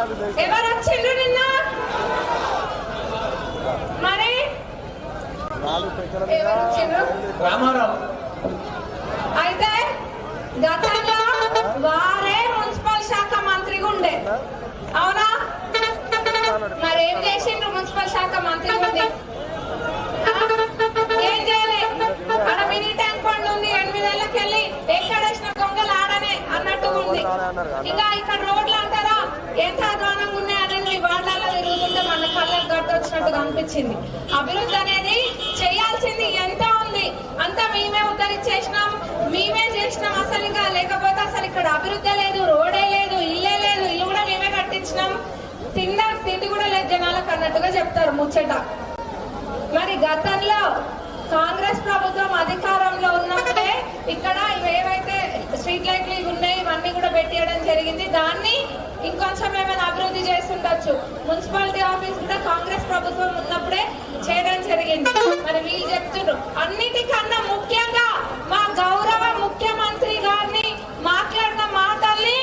ఎవరు వచ్చిండ్రు నిన్న? మరి ఎవరు వచ్చిండ్రు? అయితే గతంలో వారే మున్సిపల్ శాఖ మంత్రిగా ఉండే, అవునా? మరేం చేసిండ్రు? మున్సిపల్ శాఖ మంత్రి ఉంది, ఏం చేయలే. అక్కడ మినీ ట్యాంక్ బండ్ ఉంది, 8 ఏళ్ళకి వెళ్ళి ఎక్కడేసిన గొంగలు ఆడనే అన్నట్టు ఉంది. ఇంకా ఇక్కడ రోడ్లు అంటారా ఎంత అధ్వానంగా ఉన్నాయని వాళ్ళలో తిరుగుతుంటే మన కళ్ళకు గట్టొచ్చినట్టుగా అనిపించింది. అభివృద్ధి అనేది చేయాల్సింది ఎంత ఉంది, అంతా మేమే ఉద్ధరించేసినాం, మేమే చేసినాం. అసలు ఇంకా లేకపోతే అసలు ఇక్కడ అభివృద్ధి లేదు, రోడే లేదు, ఇల్లే లేదు, ఇల్లు కూడా మేమే కట్టించినాం, తిండి కూడా లేదు జనాలకు అన్నట్టుగా చెప్తారు ముచ్చట. మరి గతంలో కాంగ్రెస్ ప్రభుత్వం అధికారంలో ఉన్నప్పుడే ఇక్కడ ఏవైతే స్ట్రీట్ లైట్లు ఉన్నాయి ఇవన్నీ కూడా పెట్టియడం జరిగింది. దాన్ని ఇంకొంచెం ఏమైనా అభివృద్ధి చేస్తుండొచ్చు. మున్సిపాలిటీ ఆఫీస్ కూడా కాంగ్రెస్ ప్రభుత్వం ఉన్నప్పుడే చేయడం జరిగింది. మరి వీళ్ళు చెప్తున్నారు అన్నిటికన్నా ముఖ్యంగా మా గౌరవ ముఖ్యమంత్రి గారిని మాట్లాడిన మాటల్ని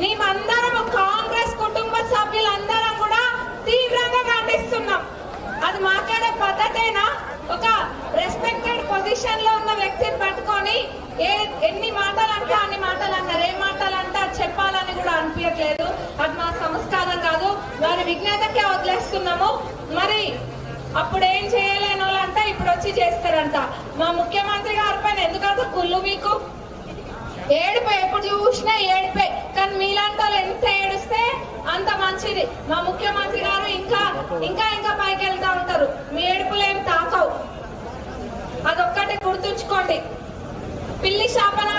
మేమందరం కాంగ్రెస్ కుటుంబ సభ్యులందరం కూడా తీవ్రంగా ఖండిస్తున్నాం. అది మాట్లాడే పద్ధతేనా? ఒక రెస్పెక్టెడ్ పొజిషన్ లో ఉన్న వ్యక్తిని పట్టుకొని ఎన్ని మాటలు అంటే అన్ని మాటలు అన్నారు. ఏ మాటలు అంటే అది చెప్పాలని కూడా అనిపించట్లేదు. అది మా సంస్కారం కాదు, వారి విజ్ఞతకే వదిలేస్తున్నాము. మరి అప్పుడు ఏం చేయలేని వాళ్ళంట ఇప్పుడు వచ్చి చేస్తారంట. మా ముఖ్యమంత్రి గారి పైన ఎందుకంత కుళ్ళు మీకు? ఏడిపోయి ఎప్పుడు చూసినా ఏడిపోయి, కానీ మీలాంటి వాళ్ళు ఎంత ఏడుస్తే అంత మంచిది. మా ముఖ్యమంత్రి గారు ఇంకా ఇంకా ఇంకా పైకి వెళ్తా ఉంటారు. మీ ఏడుపులు ఏం తాకవు, అదొక్కటి గుర్తుంచుకోండి. పిల్లి శాపన